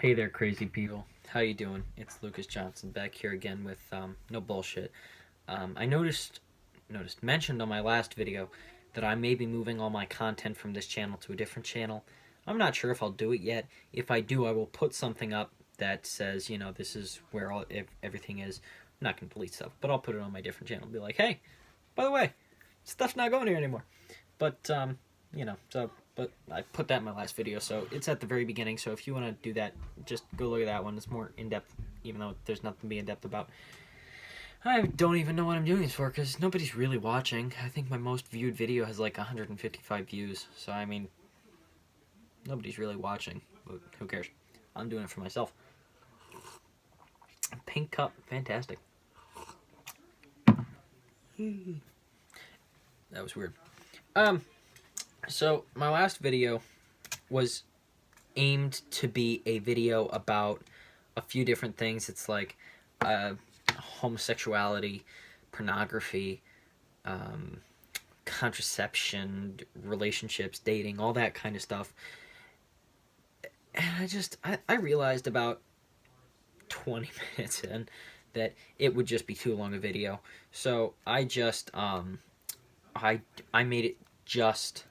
Hey there, crazy people. How you doing? It's Lucas Johnson back here again with no bullshit. I mentioned on my last video that I may be moving all my content from this channel to a different channel. I'm not sure if I'll do it yet. If I do, I will put something up that says, this is where everything is. I'm not going to delete stuff, but I'll put it on my different channel. Be like, hey, by the way, stuff's not going here anymore. But, but I put that in my last video, so it's at the very beginning, so if you want to do that, just go look at that one. It's more in-depth, even though there's nothing to be in-depth about. I don't even know what I'm doing this for, because nobody's really watching. I think my most viewed video has like 155 views, so I mean, nobody's really watching, but who cares? I'm doing it for myself. Pink cup, fantastic. That was weird. So my last video was aimed to be a video about a few different things. It's like homosexuality, pornography, contraception, relationships, dating, all that kind of stuff. And I realized about 20 minutes in that it would just be too long a video. So I just I made it just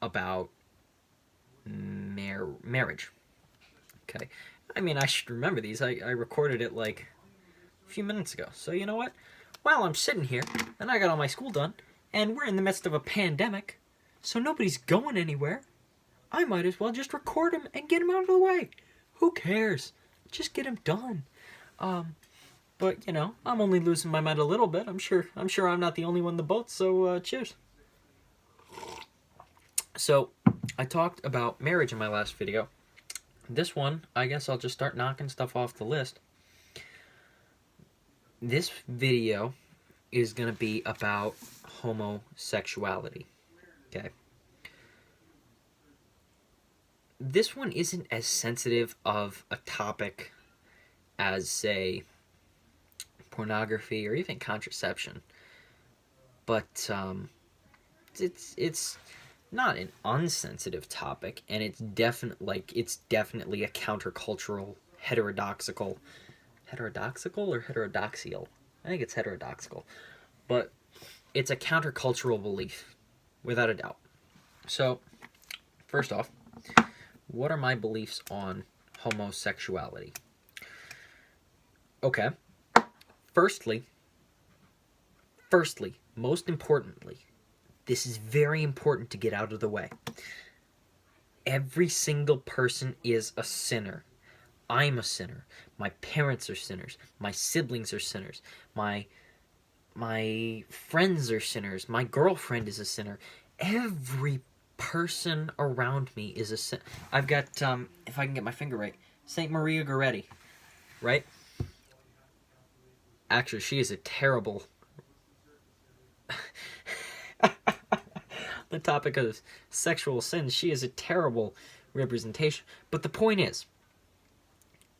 about marriage. Okay. I mean, I should remember these. I recorded it like a few minutes ago. So you know what? While I'm sitting here and I got all my school done and we're in the midst of a pandemic, so nobody's going anywhere, I might as well just record them and get them out of the way. Who cares? Just get them done. But I'm only losing my mind a little bit. I'm sure I'm not the only one in the boat, so cheers. So, I talked about marriage in my last video. This one, I guess I'll just start knocking stuff off the list. This video is going to be about homosexuality. Okay. This one isn't as sensitive of a topic as, say, pornography or even contraception. But, it's not an unsensitive topic, and it's definitely a countercultural, heterodoxical or heterodoxial? I think it's heterodoxical. But it's a countercultural belief, without a doubt. So, first off, what are my beliefs on homosexuality? Okay. Firstly, most importantly, this is very important to get out of the way. Every single person is a sinner. I'm a sinner. My parents are sinners. My siblings are sinners. My friends are sinners. My girlfriend is a sinner. Every person around me is a sinner. I've got, if I can get my finger right, Saint Maria Goretti, right? Actually, she is a terrible... the topic of sexual sin, she is a terrible representation. But the point is,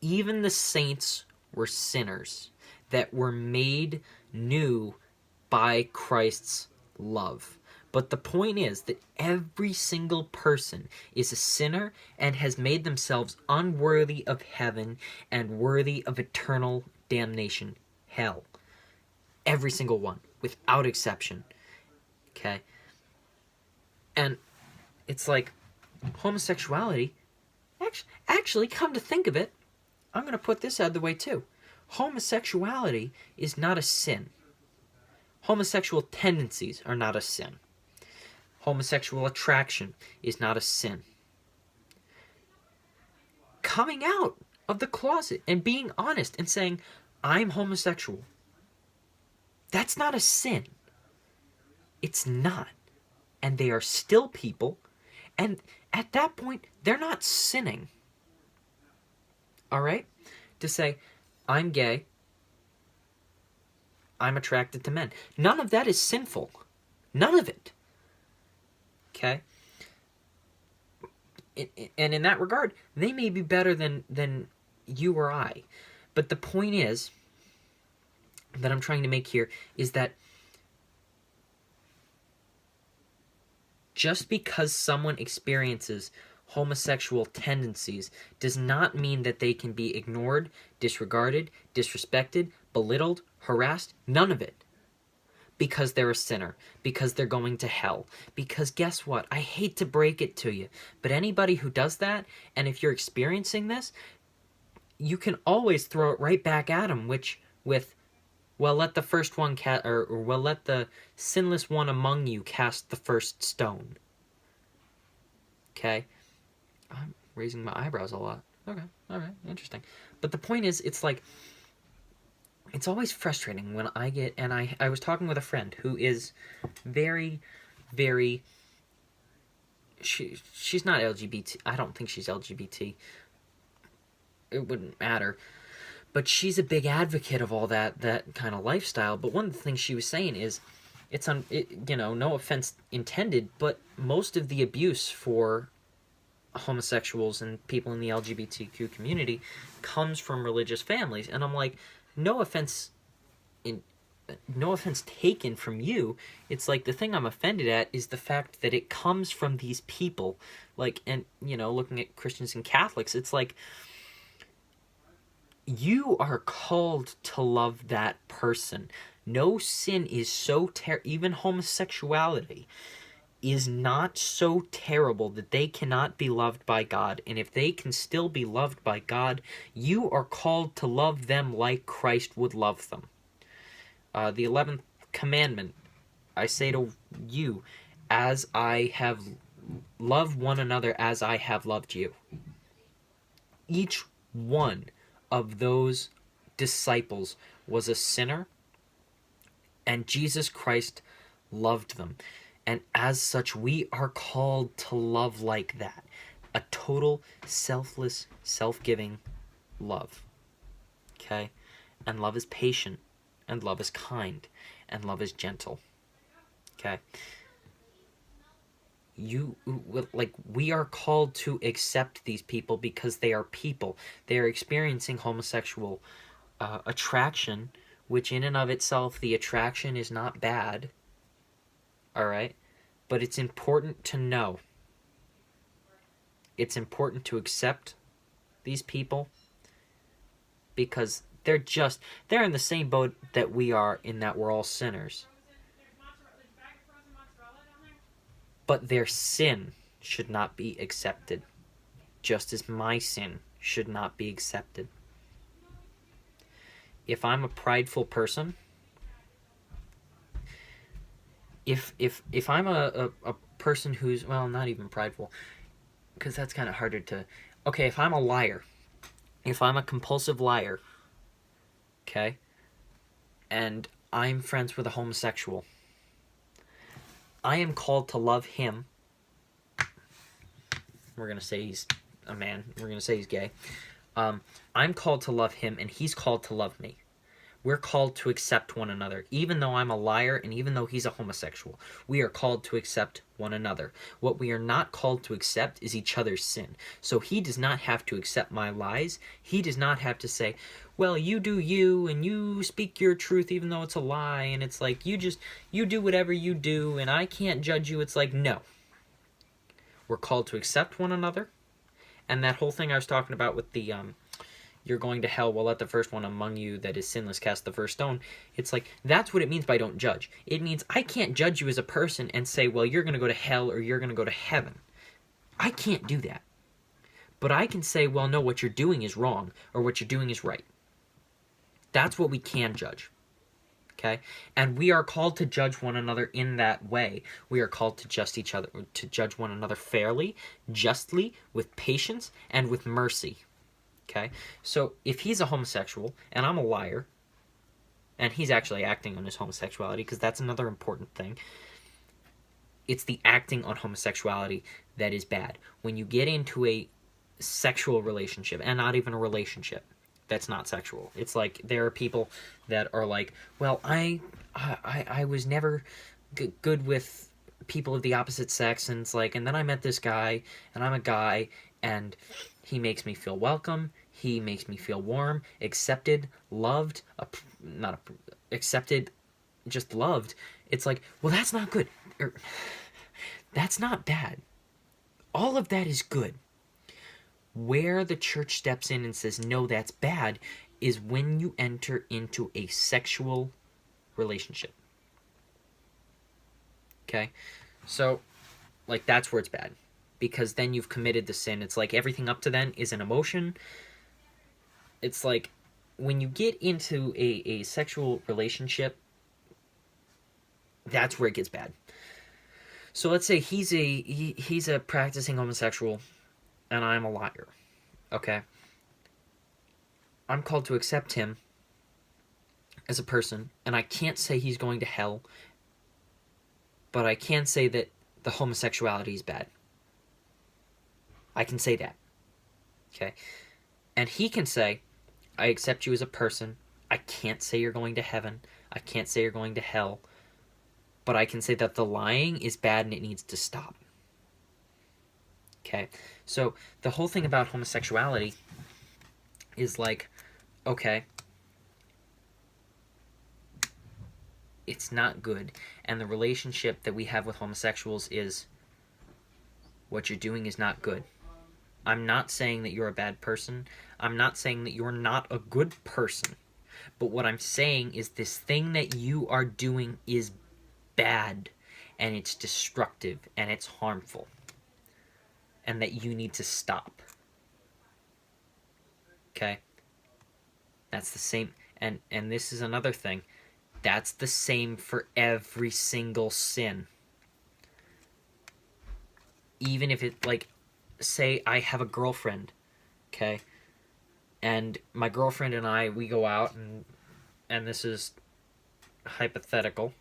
even the saints were sinners that were made new by Christ's love. But the point is that every single person is a sinner and has made themselves unworthy of heaven and worthy of eternal damnation, hell. Every single one, without exception. Okay? And it's like, homosexuality, actually, come to think of it, I'm going to put this out of the way too. Homosexuality is not a sin. Homosexual tendencies are not a sin. Homosexual attraction is not a sin. Coming out of the closet and being honest and saying, I'm homosexual, that's not a sin. It's not. And they are still people, and at that point, they're not sinning. Alright? To say, I'm gay, I'm attracted to men. None of that is sinful. None of it. Okay? And in that regard, they may be better than you or I. But the point is, that I'm trying to make here, is that just because someone experiences homosexual tendencies does not mean that they can be ignored, disregarded, disrespected, belittled, harassed. None of it. Because they're a sinner, because they're going to hell. Because guess what? I hate to break it to you, but anybody who does that, and if you're experiencing this, you can always throw it right back at them, well, let the first one well, let the sinless one among you cast the first stone. Okay? I'm raising my eyebrows a lot. Okay, all right, interesting. But the point is, it's like, it's always frustrating when I get, and I was talking with a friend who is very, very, she's not LGBT, I don't think she's LGBT, it wouldn't matter, but she's a big advocate of all that kind of lifestyle. But one of the things she was saying is, no offense intended, but most of the abuse for homosexuals and people in the LGBTQ community comes from religious families. And I'm like, no offense taken from you. It's like, the thing I'm offended at is the fact that it comes from these people. Like, and looking at Christians and Catholics, it's like, you are called to love that person. No sin is so even homosexuality is not so terrible that they cannot be loved by God. And if they can still be loved by God, you are called to love them like Christ would love them. The 11th commandment, I say to you, as I have loved one another as I have loved you. Each one of those disciples was a sinner, and Jesus Christ loved them. And as such, we are called to love like that. A total, selfless, self-giving love. Okay? And love is patient, and love is kind, and love is gentle. Okay? We are called to accept these people because they are people. They are experiencing homosexual attraction, which in and of itself, the attraction is not bad. Alright? But it's important to know. It's important to accept these people because they're in the same boat that we are, in that we're all sinners. But their sin should not be accepted, just as my sin should not be accepted. If I'm a prideful person, if I'm a person who's, well, not even prideful, because that's kind of harder to, okay, if I'm a liar, if I'm a compulsive liar, okay, and I'm friends with a homosexual, I am called to love him. We're going to say he's a man. We're going to say he's gay. I'm called to love him, and he's called to love me. We're called to accept one another. Even though I'm a liar, and even though he's a homosexual, we are called to accept one another. What we are not called to accept is each other's sin. So he does not have to accept my lies. He does not have to say, well, you do you, and you speak your truth even though it's a lie, and it's like, you do whatever you do, and I can't judge you. It's like, no. We're called to accept one another, and that whole thing I was talking about with the, you're going to hell, well, let the first one among you that is sinless cast the first stone. It's like, that's what it means by don't judge. It means I can't judge you as a person and say, well, you're going to go to hell or you're going to go to heaven. I can't do that. But I can say, well, no, what you're doing is wrong, or what you're doing is right. That's what we can judge. Okay? And we are called to judge one another in that way. We are called to judge one another fairly, justly, with patience, and with mercy. Okay? So if he's a homosexual, and I'm a liar, and he's actually acting on his homosexuality, because that's another important thing, it's the acting on homosexuality that is bad. When you get into a sexual relationship, and not even a relationship, that's not sexual. It's like, there are people that are like, well, I was never good with people of the opposite sex, and it's like, and then I met this guy, and I'm a guy, and he makes me feel welcome, he makes me feel warm, accepted, loved, accepted, just loved. It's like, well, that's not good. That's not bad. All of that is good. Where the church steps in and says, no, that's bad, is when you enter into a sexual relationship. Okay? So, like, that's where it's bad. Because then you've committed the sin. It's like everything up to then is an emotion. It's like when you get into a sexual relationship, that's where it gets bad. So let's say he's a practicing homosexual, and I'm a liar. Okay? I'm called to accept him as a person, and I can't say he's going to hell, but I can say that the homosexuality is bad. I can say that. Okay? And he can say, I accept you as a person. I can't say you're going to heaven. I can't say you're going to hell. But I can say that the lying is bad and it needs to stop. Okay? So the whole thing about homosexuality is like, okay, it's not good. And the relationship that we have with homosexuals is, what you're doing is not good. I'm not saying that you're a bad person. I'm not saying that you're not a good person. But what I'm saying is this thing that you are doing is bad, and it's destructive, and it's harmful, and that you need to stop. Okay? That's the same, and this is another thing. That's the same for every single sin. Even if it, like, say I have a girlfriend, okay? And my girlfriend and I, we go out, and this is hypothetical.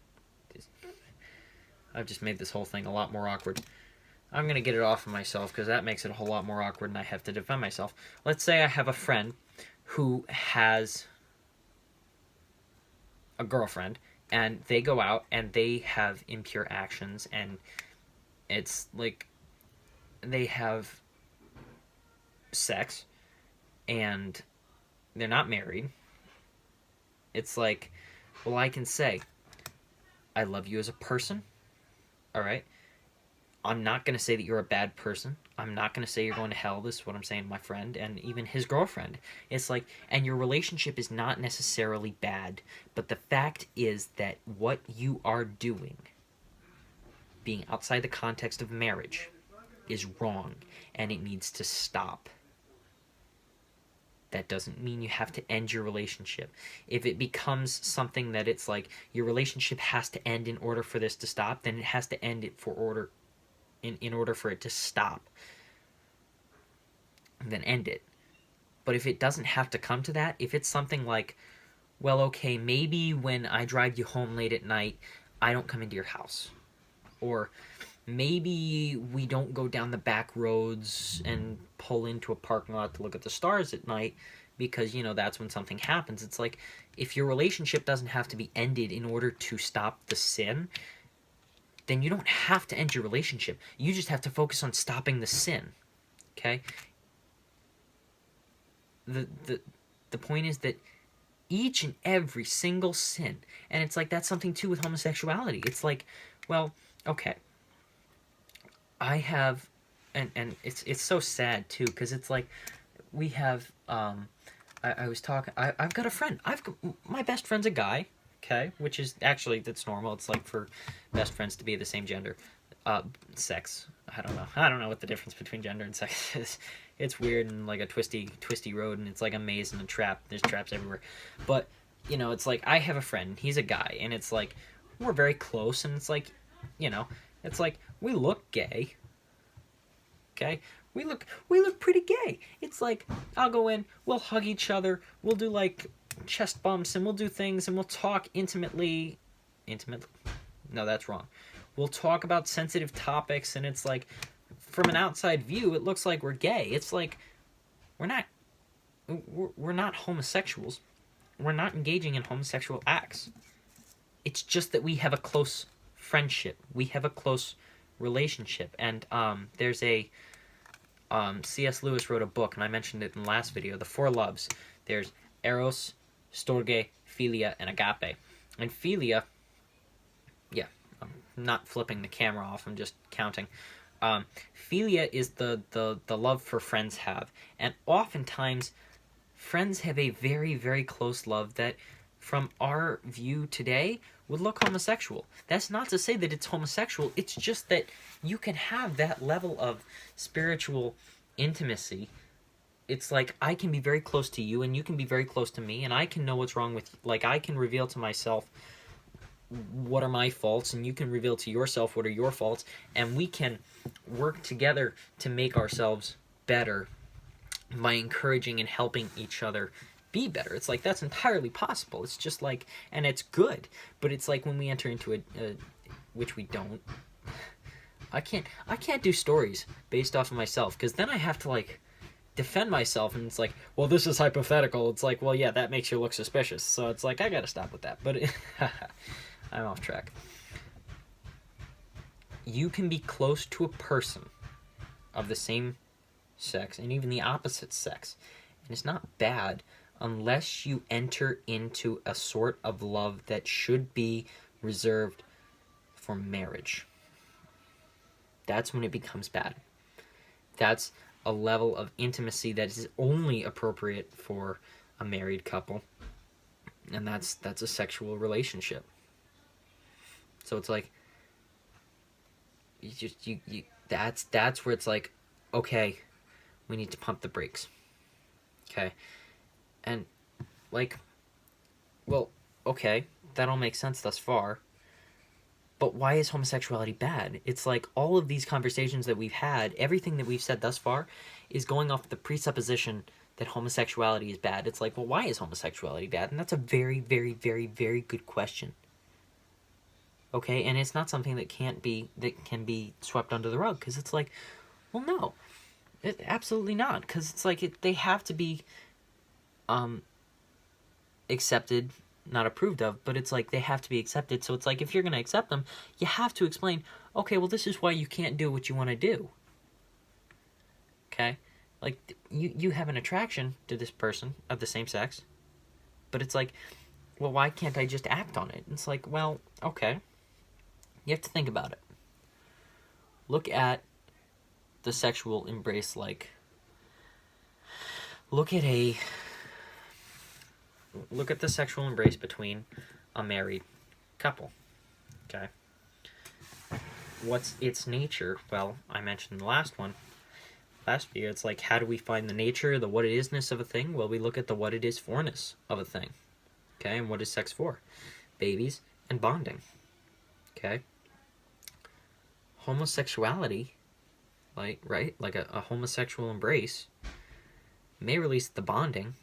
I've just made this whole thing a lot more awkward. I'm going to get it off of myself because that makes it a whole lot more awkward and I have to defend myself. Let's say I have a friend who has a girlfriend and they go out and they have impure actions, and it's like they have sex and they're not married. It's like, well, I can say, I love you as a person. All right? I'm not going to say that you're a bad person. I'm not going to say you're going to hell. This is what I'm saying to my friend and even his girlfriend. It's like, and your relationship is not necessarily bad, but the fact is that what you are doing, being outside the context of marriage, is wrong, and it needs to stop. That doesn't mean you have to end your relationship. If it becomes something that it's like your relationship has to end in order for this to stop, then it has to end it in order for it to stop. Then end it. But if it doesn't have to come to that, if it's something like, well, okay, maybe when I drive you home late at night, I don't come into your house. Or maybe we don't go down the back roads and pull into a parking lot to look at the stars at night because, that's when something happens. It's like, if your relationship doesn't have to be ended in order to stop the sin, then you don't have to end your relationship. You just have to focus on stopping the sin. Okay? The point is that each and every single sin, and it's like that's something too with homosexuality. It's like, well, okay, I have, and it's so sad too, because it's like we have I was talking, I've got a friend. My best friend's a guy, okay, which is actually, that's normal. It's like for best friends to be the same gender. Sex, I don't know what the difference between gender and sex is. It's weird and like a twisty road, and it's like a maze and a trap. There's traps everywhere. But it's like I have a friend, he's a guy, and it's like we're very close, and it's like it's like we look gay. Okay? We look pretty gay. It's like I'll go in, we'll hug each other, we'll do like chest bumps, and we'll do things, and we'll talk intimately. No, that's wrong. We'll talk about sensitive topics, and it's like, from an outside view, it looks like we're gay. It's like, we're not homosexuals. We're not engaging in homosexual acts. It's just that we have a close friendship. We have a close relationship. And there's a C.S. Lewis wrote a book, and I mentioned it in the last video, The Four Loves. There's Eros, Storge, Philia, and Agape. And Philia, yeah, I'm not flipping the camera off, I'm just counting. Philia is the love for friends have, and oftentimes friends have a very, very close love that, from our view today, would look homosexual. That's not to say that it's homosexual, it's just that you can have that level of spiritual intimacy. It's like I can be very close to you and you can be very close to me, and I can know what's wrong with you. Like, I can reveal to myself what are my faults, and you can reveal to yourself what are your faults, and we can work together to make ourselves better by encouraging and helping each other be better. It's like that's entirely possible. It's just like, and it's good, but it's like when we enter into a which we don't. I can't do stories based off of myself, because then I have to like defend myself, and it's like, well, this is hypothetical. It's like, well, yeah, that makes you look suspicious, so it's like I gotta stop with that. But I'm off track. You can be close to a person of the same sex and even the opposite sex, and it's not bad unless you enter into a sort of love that should be reserved for marriage. That's when it becomes bad. That's a level of intimacy that is only appropriate for a married couple, and that's a sexual relationship. So it's like that's where it's like, okay, we need to pump the brakes. Okay. And like, well, okay, that all makes sense thus far. But why is homosexuality bad? It's like all of these conversations that we've had, everything that we've said thus far is going off the presupposition that homosexuality is bad. It's like, well, why is homosexuality bad? And that's a very, very, very, very good question. Okay, and it's not something that can be swept under the rug, because it's like, well, no, absolutely not, because it's like they have to be accepted, not approved of, but it's like they have to be accepted. So it's like, if you're going to accept them, you have to explain, okay, well, this is why you can't do what you want to do. Okay, like you have an attraction to this person of the same sex, but it's like, well, why can't I just act on it? It's like, well, okay, you have to think about it. Look at the sexual embrace, like, look at the sexual embrace between a married couple. Okay, what's its nature? Well, I mentioned the last video. It's like, how do we find the nature, the what it isness of a thing? Well, we look at the what it is forness of a thing. Okay, and what is sex for? Babies and bonding. Okay, homosexuality, like, right, like a homosexual embrace may release the bonding.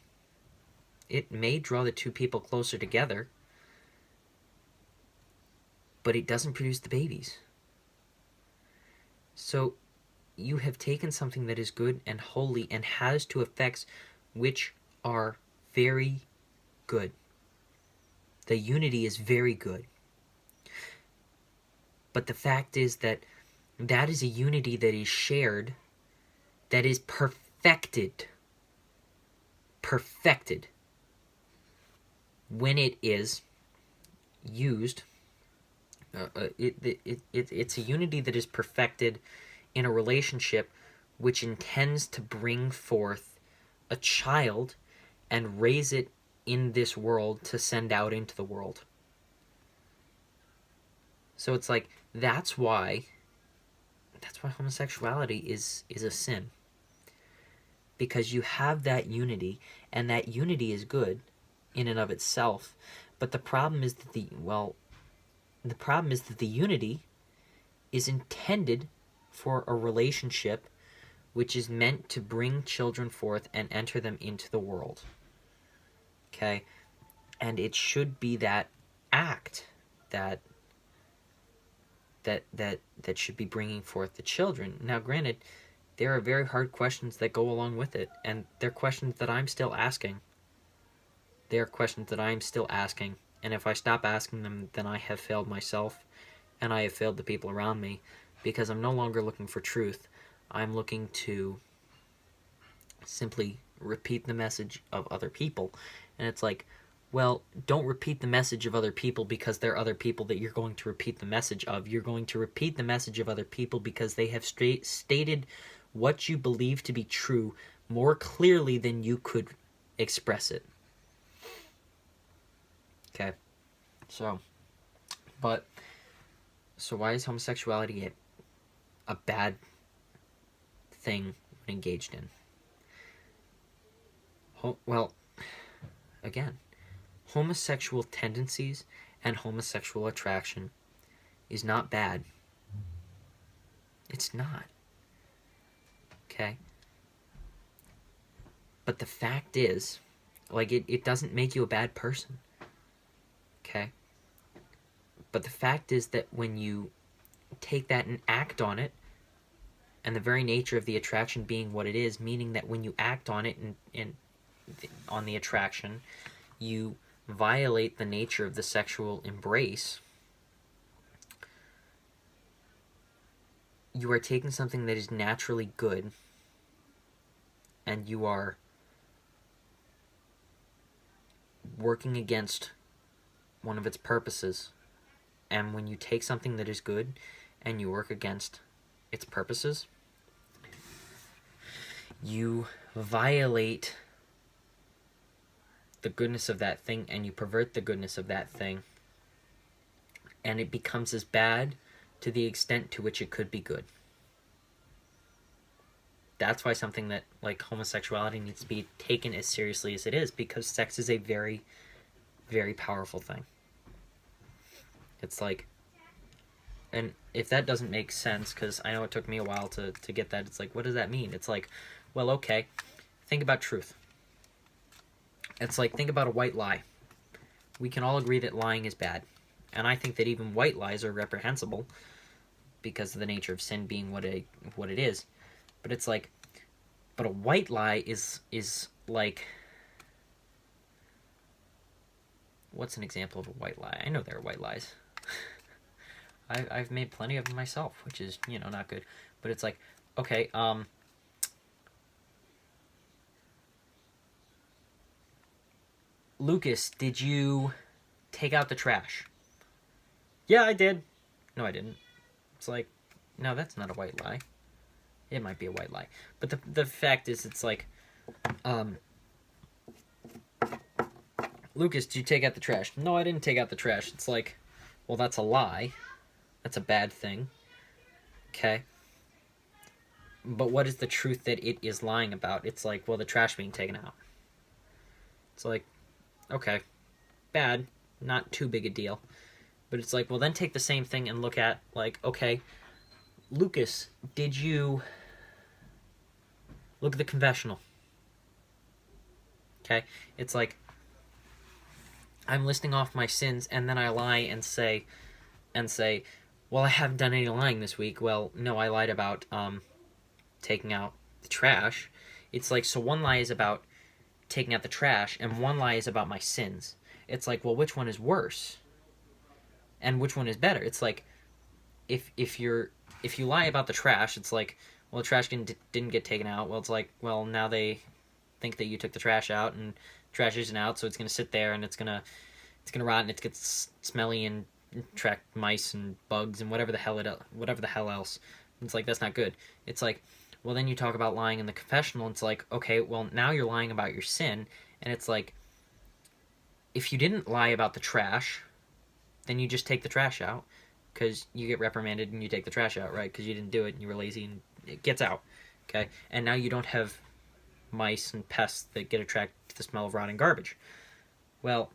It may draw the two people closer together, but it doesn't produce the babies. So you have taken something that is good and holy and has two effects which are very good. The unity is very good. But the fact is that is a unity that is shared, that is perfected when it is used. It's a unity that is perfected in a relationship which intends to bring forth a child and raise it in this world to send out into the world. So it's like, that's why homosexuality is a sin. Because you have that unity, and that unity is good in and of itself. But the problem is that the unity is intended for a relationship which is meant to bring children forth and enter them into the world. Okay? And it should be that act that should be bringing forth the children. Now, granted, there are very hard questions that go along with it, and they're questions that I'm still asking. And if I stop asking them, then I have failed myself, and I have failed the people around me, because I'm no longer looking for truth. I'm looking to simply repeat the message of other people. And it's like, Well, don't repeat the message of other people because they're other people that you're going to repeat the message of. You're going to repeat the message of other people because they have stated what you believe to be true more clearly than you could express it. Okay. So why is homosexuality a bad thing when engaged in? Well, again, homosexual tendencies and homosexual attraction is not bad. It's not. Okay? But the fact is, like, it doesn't make you a bad person. Okay? But the fact is that when you take that and act on it, and the very nature of the attraction being what it is, meaning that when you act on it and on the attraction, you violate the nature of the sexual embrace, you are taking something that is naturally good and you are working against one of its purposes. And when you take something that is good and you work against its purposes, you violate the goodness of that thing and you pervert the goodness of that thing, and it becomes as bad to the extent to which it could be good. That's why something that like homosexuality needs to be taken as seriously as it is, because sex is a very, very powerful thing. It's like, and if that doesn't make sense, because I know it took me a while to get that, it's like, what does that mean? It's like, well, okay, think about truth. It's like, think about a white lie. We can all agree that lying is bad. And I think that even white lies are reprehensible because of the nature of sin being what it is. But it's like, but a white lie is like, what's an example of a white lie? I know there are white lies. I've made plenty of them myself, which is, not good. But it's like, okay, Lucas, did you take out the trash? Yeah, I did. No, I didn't. It's like, no, that's not a white lie. It might be a white lie. But the fact is, it's like, Lucas, did you take out the trash? No, I didn't take out the trash. It's like, well, that's a lie. That's a bad thing. Okay? But what is the truth that it is lying about? It's like, well, the trash being taken out. It's like, okay, bad, not too big a deal. But it's like, well, then take the same thing and look at, like, okay, Lucas, did you look at the confessional? Okay? It's like, I'm listing off my sins, and then I lie and say, well, I haven't done any lying this week. Well, no, I lied about taking out the trash. It's like, so one lie is about taking out the trash, and one lie is about my sins. It's like, well, which one is worse? And which one is better? It's like, if you lie about the trash, it's like, well, the trash didn't get taken out. Well, it's like, well, now they think that you took the trash out, and trash isn't out, so it's gonna sit there and it's gonna rot and it gets smelly and attract mice and bugs and whatever the hell else. It's like, that's not good. It's like, well, then you talk about lying in the confessional. It's like, okay, well, now you're lying about your sin, and it's like, if you didn't lie about the trash, then you just take the trash out, because you get reprimanded and you take the trash out, right? Because you didn't do it and you were lazy and it gets out, okay? And now you don't have mice and pests that get attracted to the smell of rotting garbage. Well,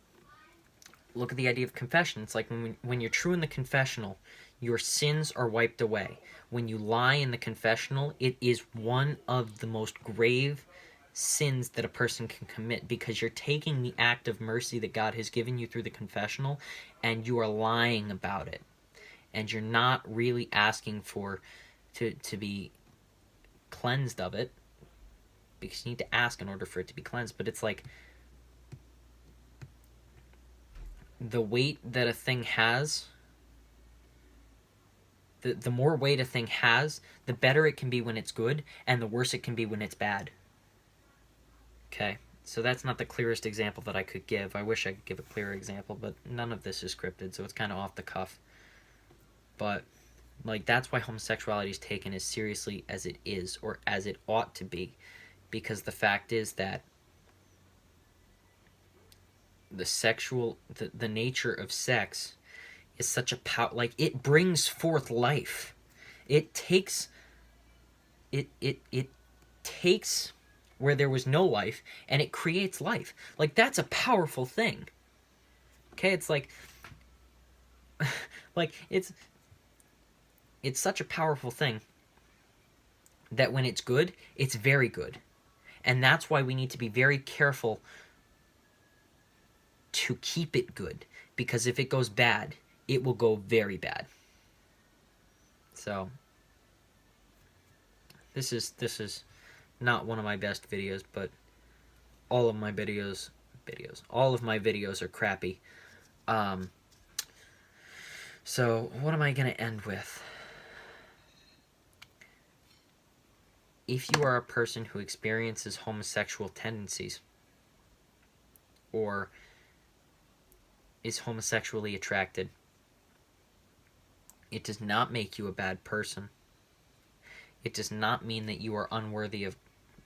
look at the idea of confession. It's like, when you're true in the confessional, your sins are wiped away. When you lie in the confessional, it is one of the most grave sins that a person can commit, because you're taking the act of mercy that God has given you through the confessional and you are lying about it, and you're not really asking for to be cleansed of it, because you need to ask in order for it to be cleansed. But it's like, the weight that a thing has, the more weight a thing has, the better it can be when it's good, and the worse it can be when it's bad. Okay? So that's not the clearest example that I could give. I wish I could give a clearer example, but none of this is scripted, so it's kind of off the cuff. But, like, that's why homosexuality is taken as seriously as it is, or as it ought to be. Because the fact is that the nature of sex is such a like, it brings forth life. It takes it takes where there was no life, and it creates life. Like, that's a powerful thing. Okay, it's like like it's such a powerful thing that when it's good, it's very good. And that's why we need to be very careful to keep it good, because if it goes bad, it will go very bad. So this is not one of my best videos, but all of my videos are crappy. So what am I going to end with? If you are a person who experiences homosexual tendencies, or is homosexually attracted, it does not make you a bad person. It does not mean that you are unworthy of...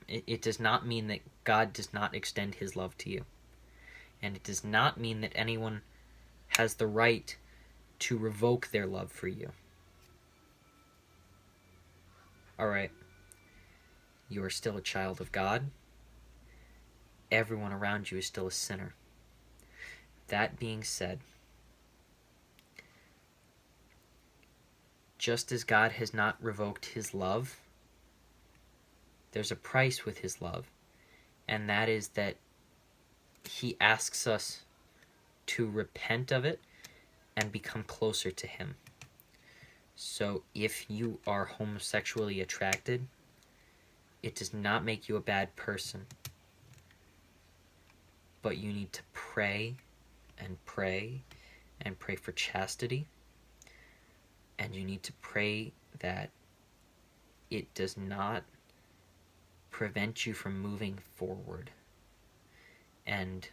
It does not mean that God does not extend his love to you. And it does not mean that anyone has the right to revoke their love for you. Alright. You are still a child of God. Everyone around you is still a sinner. That being said, just as God has not revoked his love, there's a price with his love, and that is that he asks us to repent of it and become closer to him. So if you are homosexually attracted, it does not make you a bad person, but you need to pray and pray and pray for chastity, and you need to pray that it does not prevent you from moving forward and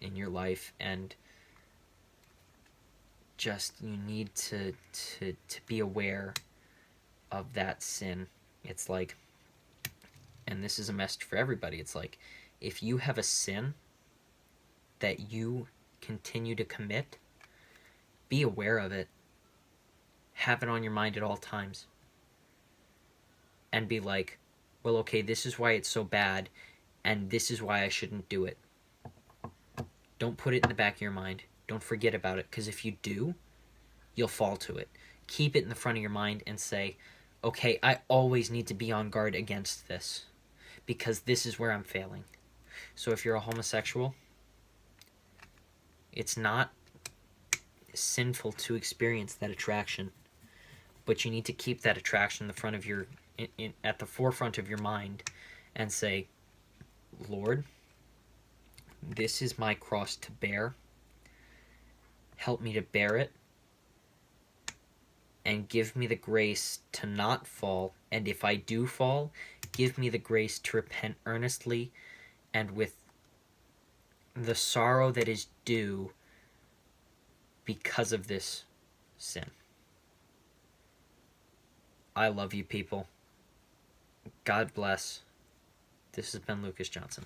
in your life. And just, you need to be aware of that sin. It's like, and this is a message for everybody, it's like, if you have a sin that you continue to commit, be aware of it. Have it on your mind at all times. And be like, well, okay, this is why it's so bad, and this is why I shouldn't do it. Don't put it in the back of your mind. Don't forget about it, because if you do, you'll fall to it. Keep it in the front of your mind and say, okay, I always need to be on guard against this, because this is where I'm failing. So if you're a homosexual, it's not sinful to experience that attraction, but you need to keep that attraction in the front of your, at the forefront of your mind, and say, Lord, this is my cross to bear. Help me to bear it, and give me the grace to not fall. And if I do fall, give me the grace to repent earnestly and with the sorrow that is due because of this sin. I love you, people. God bless. This has been Lucas Johnson.